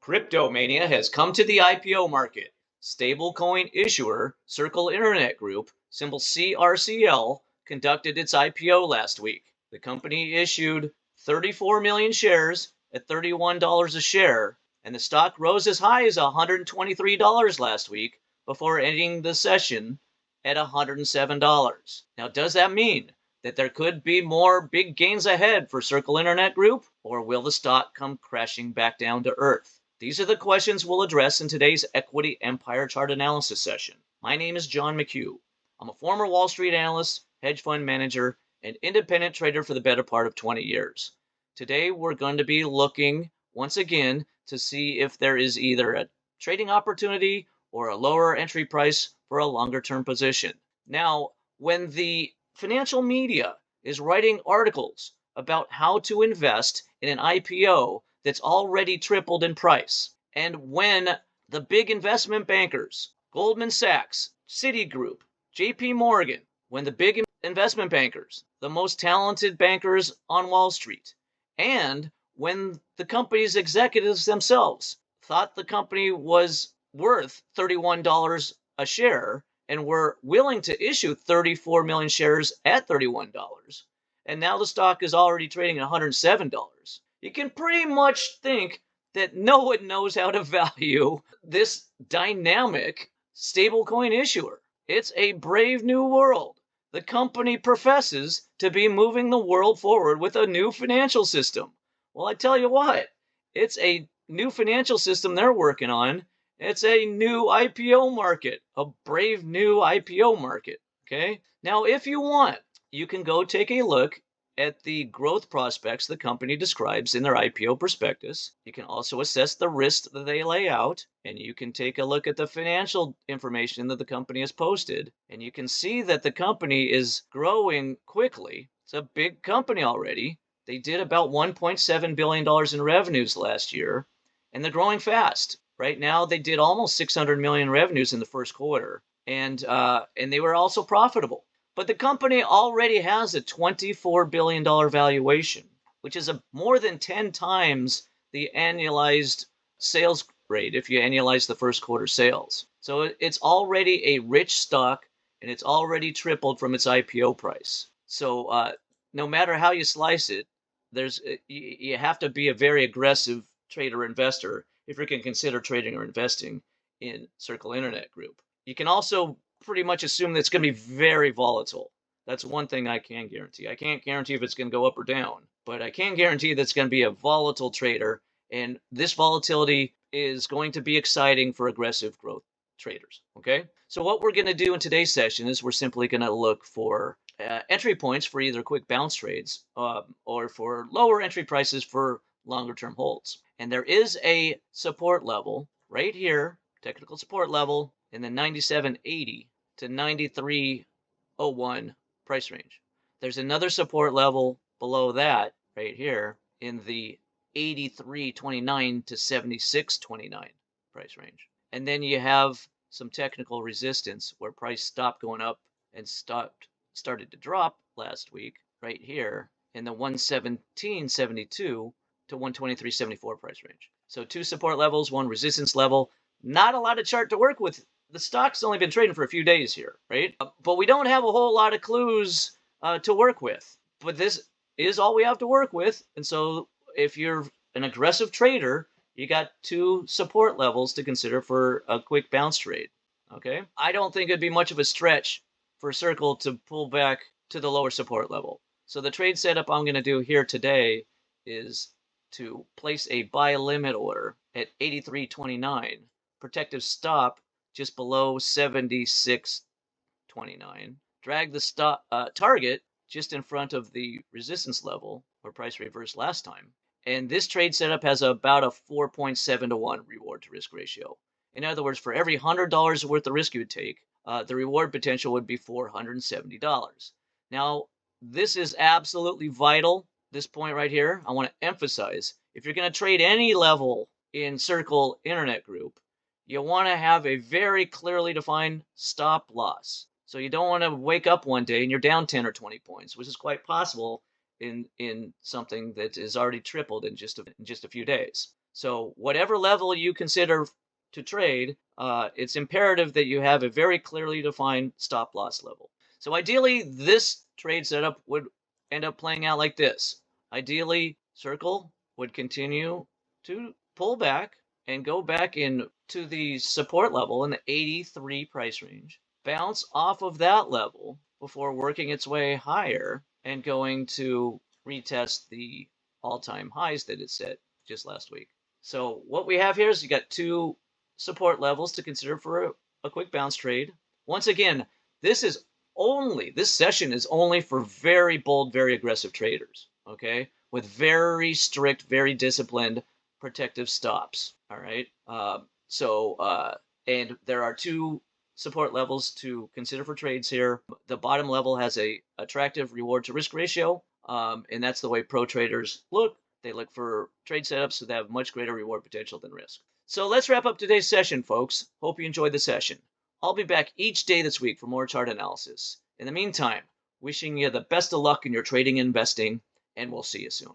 Cryptomania has come to the IPO market. Stablecoin issuer Circle Internet Group, symbol CRCL, conducted its IPO last week. The company issued 34 million shares at $31 a share, and the stock rose as high as $123 last week before ending the session at $107. Now, does that mean that there could be more big gains ahead for Circle Internet Group, or will the stock come crashing back down to earth? These are the questions we'll address in today's Equity Empire Chart Analysis session. My name is John McHugh. I'm a former Wall Street analyst, hedge fund manager, and independent trader for the better part of 20 years. Today, we're going to be looking once again to see if there is either a trading opportunity or a lower entry price for a longer-term position. Now, when the financial media is writing articles about how to invest in an IPO that's already tripled in price, and when the big investment bankers, Goldman Sachs, Citigroup, JP Morgan, when the big investment bankers, the most talented bankers on Wall Street, and when the company's executives themselves thought the company was worth $31 a share and were willing to issue 34 million shares at $31, and now the stock is already trading at $107, you can pretty much think that no one knows how to value this dynamic stablecoin issuer. It's a brave new world. The company professes to be moving the world forward with a new financial system. Well, I tell you what, it's a new financial system they're working on. It's a new IPO market, a brave new IPO market, okay? Now, if you want, you can go take a look at the growth prospects the company describes in their IPO prospectus. You can also assess the risks that they lay out, and you can take a look at the financial information that the company has posted, and you can see that the company is growing quickly. It's a big company already. They did about $1.7 billion in revenues last year, and they're growing fast. Right now, they did almost 600 million revenues in the first quarter, and they were also profitable. But the company already has a $24 billion valuation, which is more than 10 times the annualized sales rate if you annualize the first quarter sales. So it's already a rich stock, and it's already tripled from its IPO price. So no matter how you slice it, you have to be a very aggressive trader investor if you can consider trading or investing in Circle Internet Group. You can also pretty much assume that it's going to be very volatile. That's one thing I can guarantee. I can't guarantee if it's going to go up or down, but I can guarantee that it's going to be a volatile trader, and this volatility is going to be exciting for aggressive growth traders, okay? So what we're going to do in today's session is we're simply going to look for entry points for either quick bounce trades or for lower entry prices for longer-term holds. And there is a support level right here, technical support level, in the 97.80 to 93.01 price range. There's another support level below that right here in the 83.29 to 76.29 price range. And then you have some technical resistance where price stopped going up and started to drop last week right here in the 117.72 to 123.74 price range. So two support levels, one resistance level. Not a lot of chart to work with. The stock's only been trading for a few days here, right? But we don't have a whole lot of clues to work with. But this is all we have to work with. And so if you're an aggressive trader, you got two support levels to consider for a quick bounce trade, okay? I don't think it'd be much of a stretch for Circle to pull back to the lower support level. So the trade setup I'm going to do here today is to place a buy limit order at 83.29, protective stop just below 76.29, drag the stop target just in front of the resistance level where price reversed last time. And this trade setup has about a 4.7 to 1 reward to risk ratio. In other words, for every $100 worth of risk you would take, the reward potential would be $470. Now, this is absolutely vital. This point right here, I want to emphasize, if you're going to trade any level in Circle Internet Group, you want to have a very clearly defined stop loss. So you don't want to wake up one day and you're down 10 or 20 points, which is quite possible in something that is already tripled in just a few days. So whatever level you consider to trade, it's imperative that you have a very clearly defined stop loss level. So ideally, this trade setup would end up playing out like this. Ideally, Circle would continue to pull back and go back into the support level in the 83 price range, bounce off of that level before working its way higher and going to retest the all-time highs that it set just last week. So what we have here is you got two support levels to consider for a quick bounce trade. Once again, this session is only for very bold, very aggressive traders, okay? With very strict, very disciplined protective stops, all right? And there are two support levels to consider for trades here. The bottom level has a attractive reward to risk ratio, and that's the way pro traders look. They look for trade setups that have much greater reward potential than risk. So let's wrap up today's session, folks. Hope you enjoyed the session. I'll be back each day this week for more chart analysis. In the meantime, wishing you the best of luck in your trading and investing, and we'll see you soon.